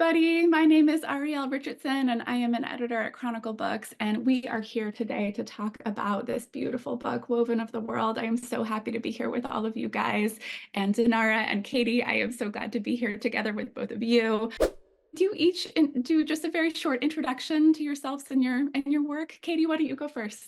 everybody. My name is Ariel Richardson, and I am an editor at Chronicle Books. And we are here today to talk about this beautiful book, Woven of the World. I am so happy to be here with all of you guys. And Dinara and Katey, I am so glad to be here together with both of you. Do you each do just a very short introduction to yourselves and your work? Katey, why don't you go first?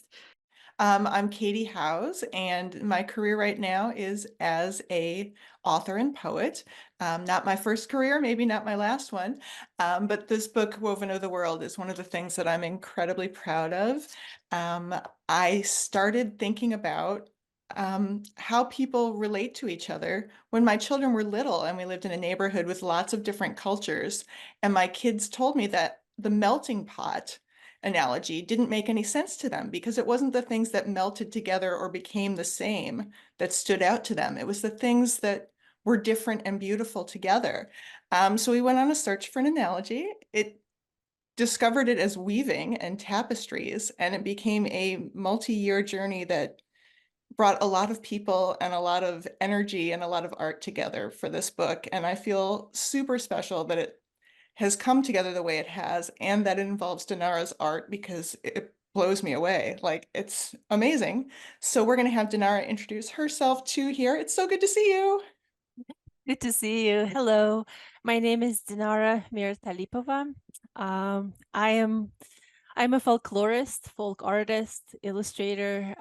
I'm Katey Howes, and my career right now is as a author and poet. Not my first career, maybe not my last one, but this book, Woven of the World, is one of the things that I'm incredibly proud of. Um, I started thinking about how people relate to each other when my children were little, and we lived in a neighborhood with lots of different cultures, and my kids told me that the melting pot analogy didn't make any sense to them because it wasn't the things that melted together or became the same that stood out to them. It was the things that were different and beautiful together. So we went on a search for an analogy. It discovered it as weaving and tapestries, and it became a multi-year journey that brought a lot of people and a lot of energy and a lot of art together for this book. And I feel super special that it has come together the way it has, and that it involves Dinara's art because it blows me away. Like, it's amazing. So we're going to have Dinara introduce herself too here. It's so good to see you. Good to see you. Hello, my name is Dinara Mirtalipova. I'm a folklorist, folk artist, illustrator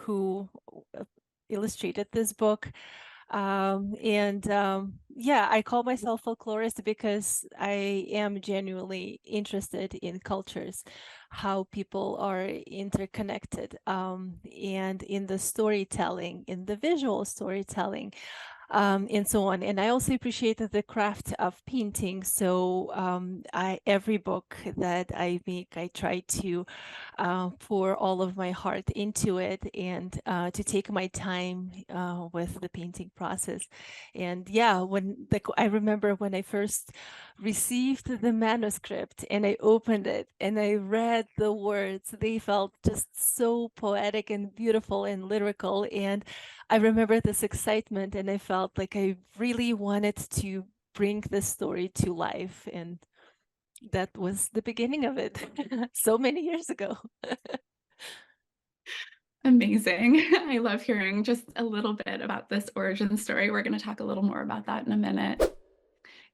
who illustrated this book. Yeah, I call myself folklorist because I am genuinely interested in cultures, how people are interconnected, and in the storytelling, in the visual storytelling, and so on. And I also appreciated the craft of painting. So every book that I make, I try to pour all of my heart into it and to take my time with the painting process. And yeah, I remember when I first received the manuscript and I opened it and I read the words, they felt just so poetic and beautiful and lyrical. And I remember this excitement, and I felt like I really wanted to bring this story to life. And that was the beginning of it so many years ago. Amazing. I love hearing just a little bit about this origin story. We're going to talk a little more about that in a minute.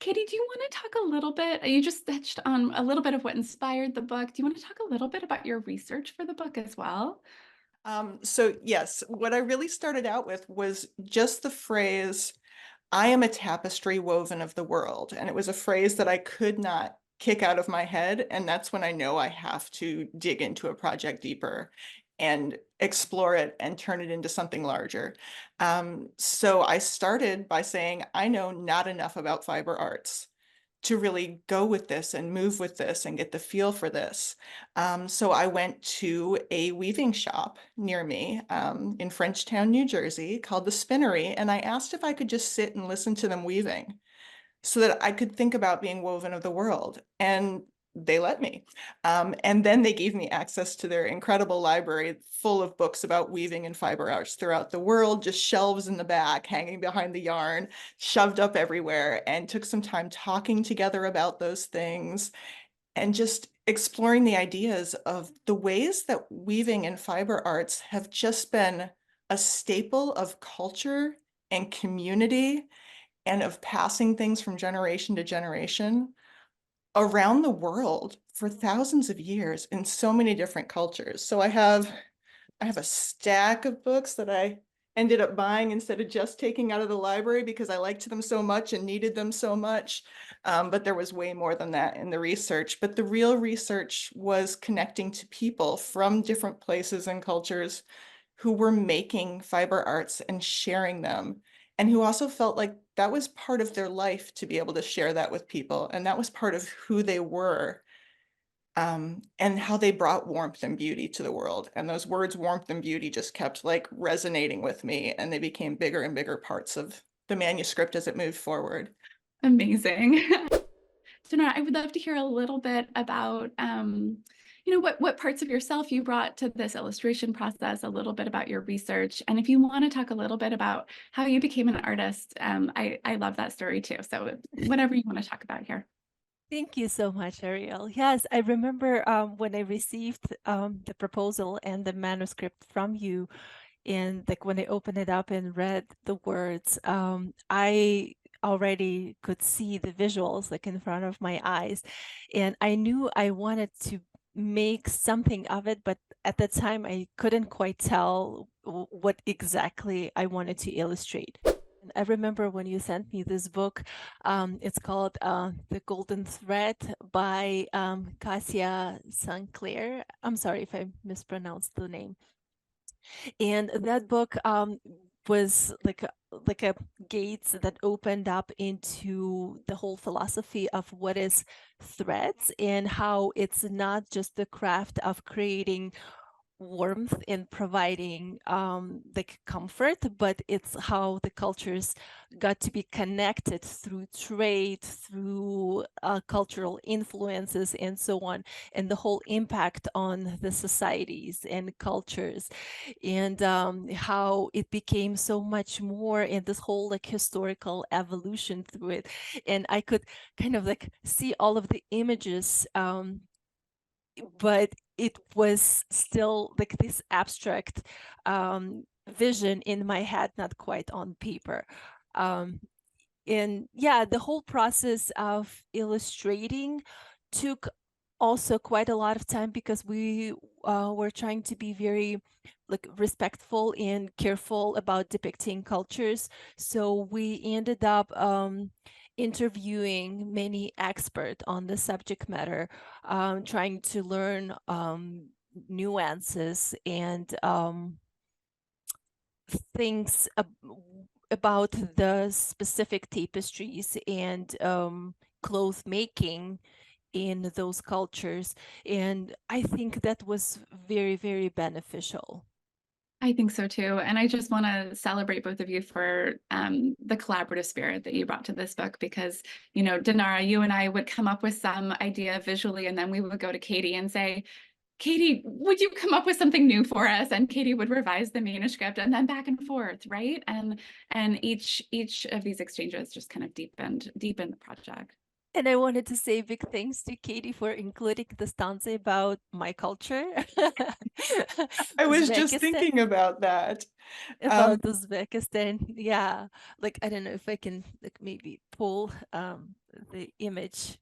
Katey, do you want to talk a little bit? You just touched on a little bit of what inspired the book. Do you want to talk a little bit about your research for the book as well? So yes, what I really started out with was just the phrase, I am a tapestry woven of the world. And it was a phrase that I could not kick out of my head. And that's when I know I have to dig into a project deeper and explore it and turn it into something larger. So I started by saying, I know not enough about fiber arts to really go with this and move with this and get the feel for this. So I went to a weaving shop near me in Frenchtown, New Jersey, called the Spinnery, and I asked if I could just sit and listen to them weaving so that I could think about being woven of the world. And they let me. And then they gave me access to their incredible library full of books about weaving and fiber arts throughout the world, just shelves in the back, hanging behind the yarn, shoved up everywhere, and took some time talking together about those things and just exploring the ideas of the ways that weaving and fiber arts have just been a staple of culture and community and of passing things from generation to generation around the world for thousands of years in so many different cultures. So I have a stack of books that I ended up buying instead of just taking out of the library because I liked them so much and needed them so much. But there was way more than that in the research. But the real research was connecting to people from different places and cultures who were making fiber arts and sharing them, and who also felt like that was part of their life to be able to share that with people. And that was part of who they were, and how they brought warmth and beauty to the world. And those words, warmth and beauty, just kept like resonating with me, and they became bigger and bigger parts of the manuscript as it moved forward. Amazing. Dinara, I would love to hear a little bit about, what parts of yourself you brought to this illustration process, a little bit about your research. And if you want to talk a little bit about how you became an artist, I love that story too. So whatever you want to talk about here. Thank you so much, Ariel. Yes, I remember when I received the proposal and the manuscript from you, and like when I opened it up and read the words, I already could see the visuals like in front of my eyes, and I knew I wanted to make something of it, but at the time I couldn't quite tell what exactly I wanted to illustrate. And I remember when you sent me this book, it's called The Golden Thread by Cassia Sinclair. I'm sorry if I mispronounced the name. And that book was like a gates that opened up into the whole philosophy of what is threads and how it's not just the craft of creating warmth in providing like comfort, but it's how the cultures got to be connected through trade, through cultural influences and so on, and the whole impact on the societies and cultures, and how it became so much more in this whole like historical evolution through it. And I could kind of like see all of the images, but it was still like this abstract vision in my head, not quite on paper. Um, and yeah, the whole process of illustrating took also quite a lot of time because we were trying to be very like respectful and careful about depicting cultures. So we ended up interviewing many experts on the subject matter, trying to learn nuances and things about the specific tapestries and cloth making in those cultures. And I think that was very, very beneficial. I think so too. And I just want to celebrate both of you for the collaborative spirit that you brought to this book because, you know, Dinara, you and I would come up with some idea visually, and then we would go to Katey and say, Katey, would you come up with something new for us? And Katey would revise the manuscript and then back and forth, right? And each of these exchanges just kind of deepened the project. And I wanted to say big thanks to Katey for including the stanza about my culture. I was just Uzbekistan, thinking about that. about Uzbekistan. Yeah, like I don't know if I can like maybe pull the image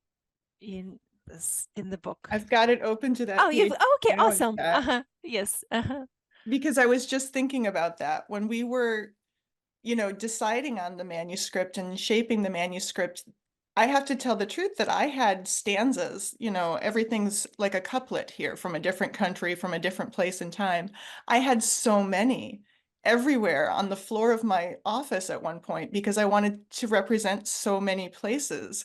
in this in the book. I've got it open to that Oh, you've page okay, now in awesome. chat, Yes. because I was just thinking about that when we were, deciding on the manuscript and shaping the manuscript. I have to tell the truth that I had stanzas, everything's like a couplet here from a different country, from a different place and time. I had so many everywhere on the floor of my office at one point because I wanted to represent so many places.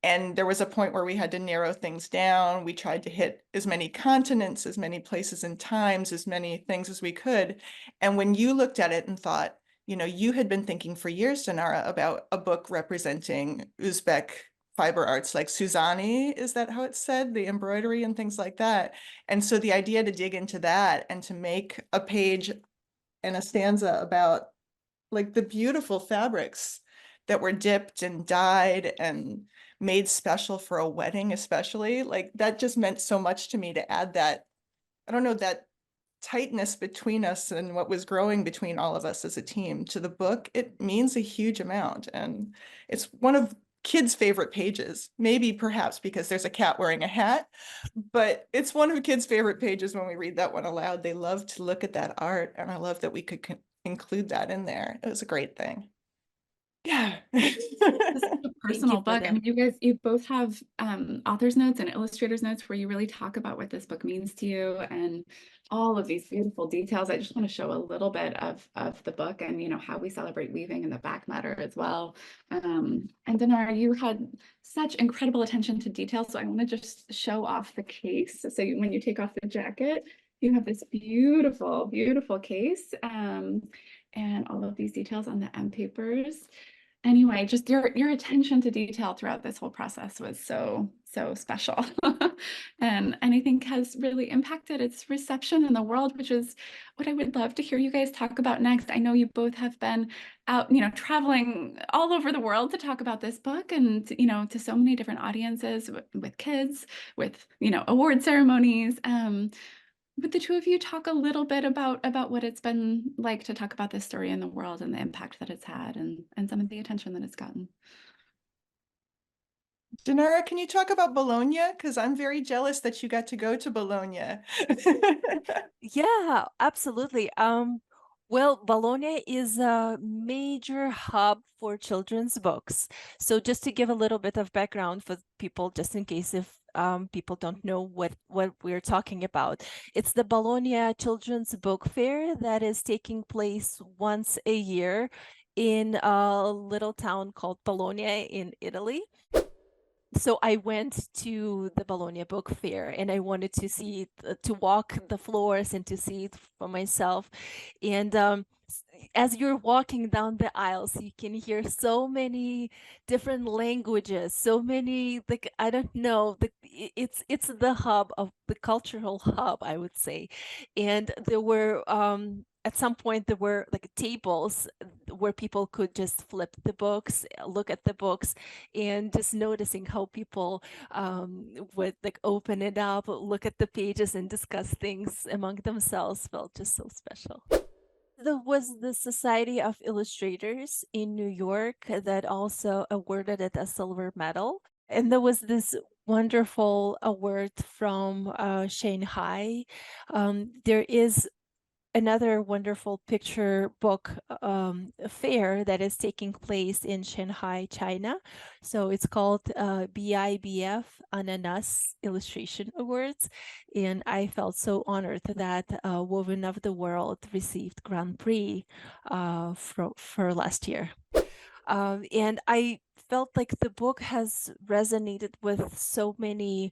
And there was a point where we had to narrow things down. We tried to hit as many continents, as many places and times, as many things as we could. And when you looked at it and thought, you had been thinking for years, Dinara, about a book representing Uzbek fiber arts like Suzani, is that how it's said? The embroidery and things like that. And so the idea to dig into that and to make a page and a stanza about like the beautiful fabrics that were dipped and dyed and made special for a wedding, especially, like that just meant so much to me to add that, I don't know, that tightness between us and what was growing between all of us as a team to the book. It means a huge amount. And it's one of kids' favorite pages, maybe perhaps because there's a cat wearing a hat, but it's one of kids' favorite pages when we read that one aloud. They love to look at that art, and I love that we could include that in there. It was a great thing. Yeah. This is a personal book. I mean, you both have author's notes and illustrator's notes where you really talk about what this book means to you and all of these beautiful details. I just want to show a little bit of the book and, how we celebrate weaving in the back matter as well. And Dinara, you had such incredible attention to detail. So I want to just show off the case. So when you take off the jacket, you have this beautiful, beautiful case and all of these details on the end papers. Anyway, just your attention to detail throughout this whole process was so so special. And I think has really impacted its reception in the world, which is what I would love to hear you guys talk about next. I know you both have been out, traveling all over the world to talk about this book and, to so many different audiences with kids, with, award ceremonies. Would the two of you talk a little bit about what it's been like to talk about this story in the world and the impact that it's had and some of the attention that it's gotten? Dinara, can you talk about Bologna? Because I'm very jealous that you got to go to Bologna. Yeah, absolutely. Well, Bologna is a major hub for children's books. So just to give a little bit of background for people, just in case if people don't know what we're talking about, it's the Bologna Children's Book Fair that is taking place once a year in a little town called Bologna in Italy. So I went to the Bologna Book Fair and I wanted to see to walk the floors and to see it for myself. And as you're walking down the aisles, you can hear so many different languages, so many, like, I don't know, it's the hub of the cultural hub, I would say. And there were at some point there were like tables where people could just flip the books, look at the books, and just noticing how people would like open it up, look at the pages, and discuss things among themselves felt just so special. There was the Society of Illustrators in New York that also awarded it a silver medal. And there was this wonderful award from Shanghai. There is another wonderful picture book fair that is taking place in Shanghai, China. So it's called BIBF Ananas Illustration Awards. And I felt so honored that Woven of the World received Grand Prix for last year. And I felt like the book has resonated with so many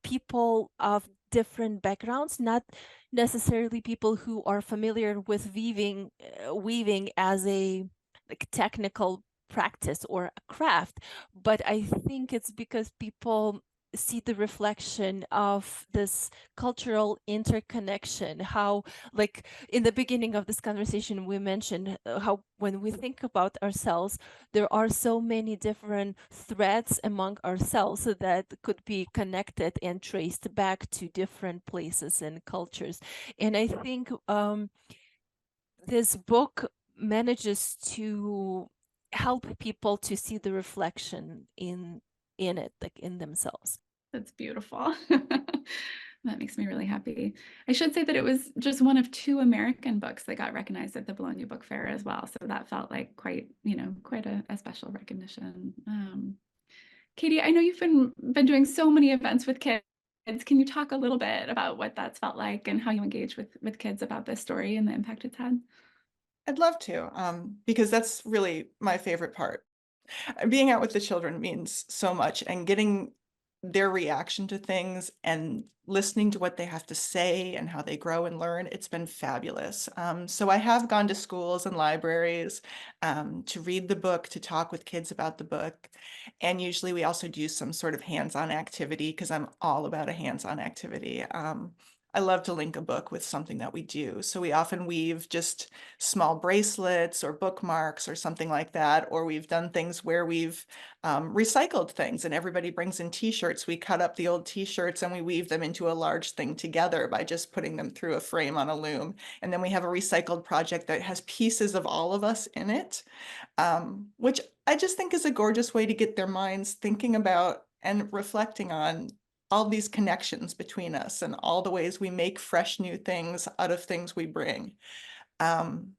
people of different backgrounds, not necessarily people who are familiar with weaving as a like technical practice or a craft, but I think it's because people see the reflection of this cultural interconnection, how, like, in the beginning of this conversation we mentioned how when we think about ourselves there are so many different threads among ourselves that could be connected and traced back to different places and cultures. And I think this book manages to help people to see the reflection in it, like in themselves. That's beautiful. That makes me really happy. I should say that it was just one of two American books that got recognized at the Bologna Book Fair as well. So that felt like quite a special recognition. Katey, I know you've been doing so many events with kids. Can you talk a little bit about what that's felt like and how you engage with kids about this story and the impact it's had? I'd love to, because that's really my favorite part. Being out with the children means so much, and getting their reaction to things and listening to what they have to say and how they grow and learn, it's been fabulous. So I have gone to schools and libraries to read the book, to talk with kids about the book. And usually we also do some sort of hands-on activity because I'm all about a hands-on activity. I love to link a book with something that we do. So we often weave just small bracelets or bookmarks or something like that. Or we've done things where we've recycled things and everybody brings in t-shirts. We cut up the old t-shirts and we weave them into a large thing together by just putting them through a frame on a loom. And then we have a recycled project that has pieces of all of us in it, which I just think is a gorgeous way to get their minds thinking about and reflecting on all these connections between us and all the ways we make fresh new things out of things we bring.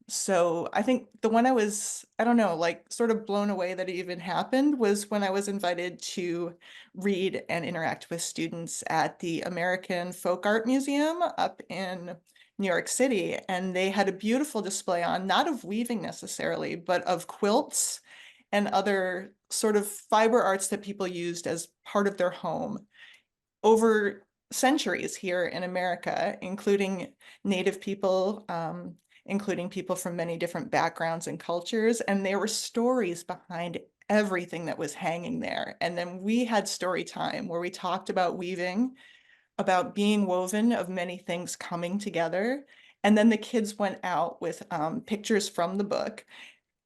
So I think the one I don't know, like sort of blown away that it even happened was when I was invited to read and interact with students at the American Folk Art Museum up in New York City. And they had a beautiful display on, not of weaving necessarily, but of quilts and other sort of fiber arts that people used as part of their home over centuries here in America, including Native people, including people from many different backgrounds and cultures. And there were stories behind everything that was hanging there. And then we had story time where we talked about weaving, about being woven of many things coming together. And then the kids went out with pictures from the book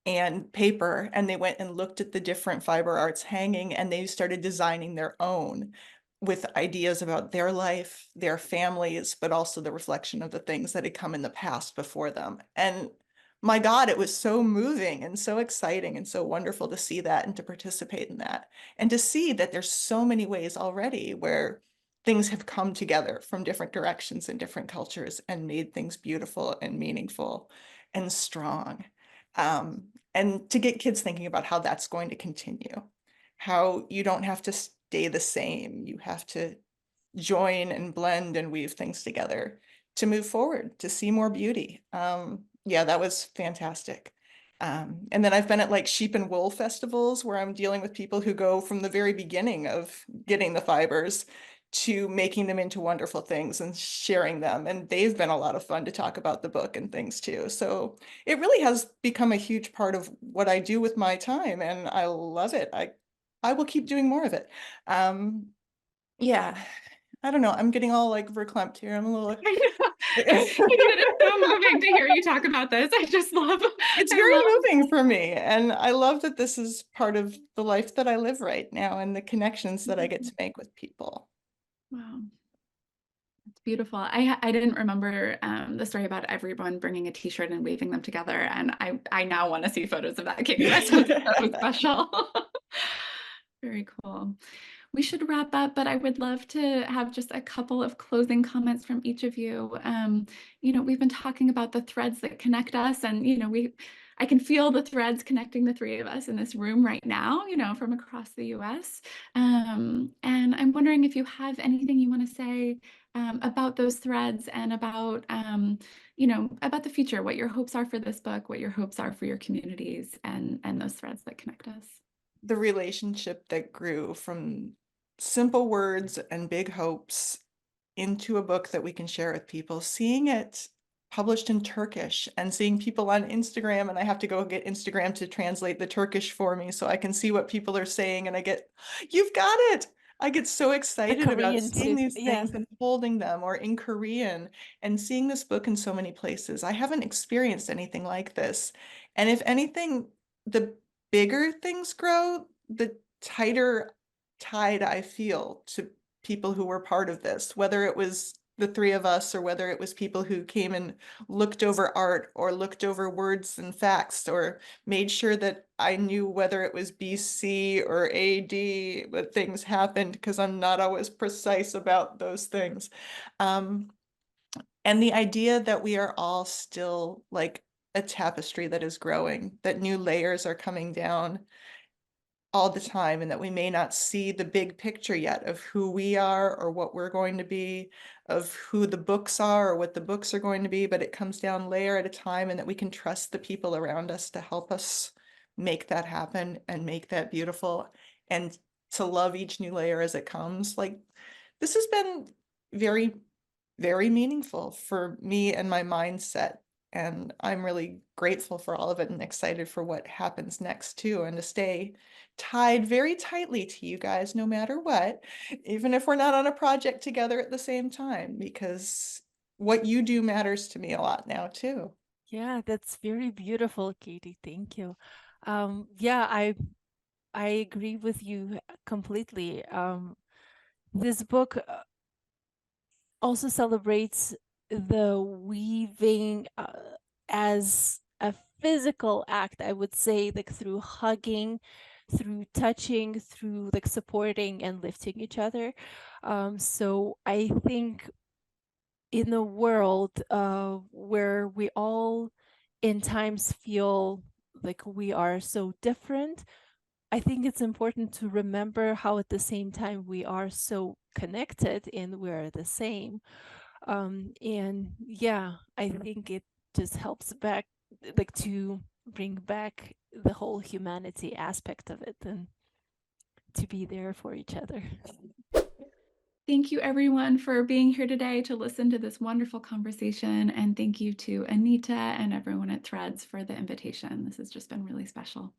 and paper, and they went and looked at the different fiber arts hanging, and they started designing their own with ideas about their life, their families, but also the reflection of the things that had come in the past before them. And my God, it was so moving and so exciting and so wonderful to see that and to participate in that. And to see that there's so many ways already where things have come together from different directions and different cultures and made things beautiful and meaningful and strong. And to get kids thinking about how that's going to continue, how you don't have to stay the same, you have to join and blend and weave things together to move forward, to see more beauty. Yeah, that was fantastic. And then I've been at like sheep and wool festivals where I'm dealing with people who go from the very beginning of getting the fibers to making them into wonderful things and sharing them. And they've been a lot of fun to talk about the book and things too. So it really has become a huge part of what I do with my time, and I love it. I will keep doing more of it. Yeah, I don't know. I'm getting all like verklempt here. I'm a little. It's so moving to hear you talk about this. I just love. It's I very love. moving for me, and I love that this is part of the life that I live right now and the connections that I get to make with people. Wow. It's beautiful. I didn't remember the story about everyone bringing a t-shirt and weaving them together, and I now want to see photos of that, Katey. That sounds so special. Very cool. We should wrap up, but I would love to have just a couple of closing comments from each of you. We've been talking about the threads that connect us, and I can feel the threads connecting the three of us in this room right now, from across the US. And I'm wondering if you have anything you want to say about those threads and about the future, what your hopes are for this book, what your hopes are for your communities, and those threads that connect us. The relationship that grew from simple words and big hopes into a book that we can share with people, seeing it published in Turkish and seeing people on Instagram, and I have to go get Instagram to translate the Turkish for me so I can see what people are saying, and you've got it. I get so excited about Korean seeing too. these Yeah. things and holding them, or in Korean, and seeing this book in so many places. I haven't experienced anything like this. And if anything, the bigger things grow, the tighter tied I feel to people who were part of this, whether it was the three of us or whether it was people who came and looked over art or looked over words and facts or made sure that I knew whether it was BC or AD when things happened, because I'm not always precise about those things. And the idea that we are all still like a tapestry that is growing, that new layers are coming down all the time, and that we may not see the big picture yet of who we are or what we're going to be, of who the books are or what the books are going to be, but it comes down layer at a time, and that we can trust the people around us to help us make that happen and make that beautiful, and to love each new layer as it comes. Like, this has been very, very meaningful for me and my mindset. And I'm really grateful for all of it and excited for what happens next too, and to stay tied very tightly to you guys no matter what, even if we're not on a project together at the same time, because what you do matters to me a lot now too. Yeah, that's very beautiful, Katey. Thank you. Yeah, I agree with you completely. This book also celebrates the weaving as a physical act, I would say, like through hugging, through touching, through like supporting and lifting each other. So I think in a world where we all in times feel like we are so different, I think it's important to remember how at the same time we are so connected and we're the same. And yeah, I think it just helps back, like to bring back the whole humanity aspect of it and to be there for each other. Thank you, everyone, for being here today to listen to this wonderful conversation. And thank you to Anita and everyone at Threads for the invitation. This has just been really special.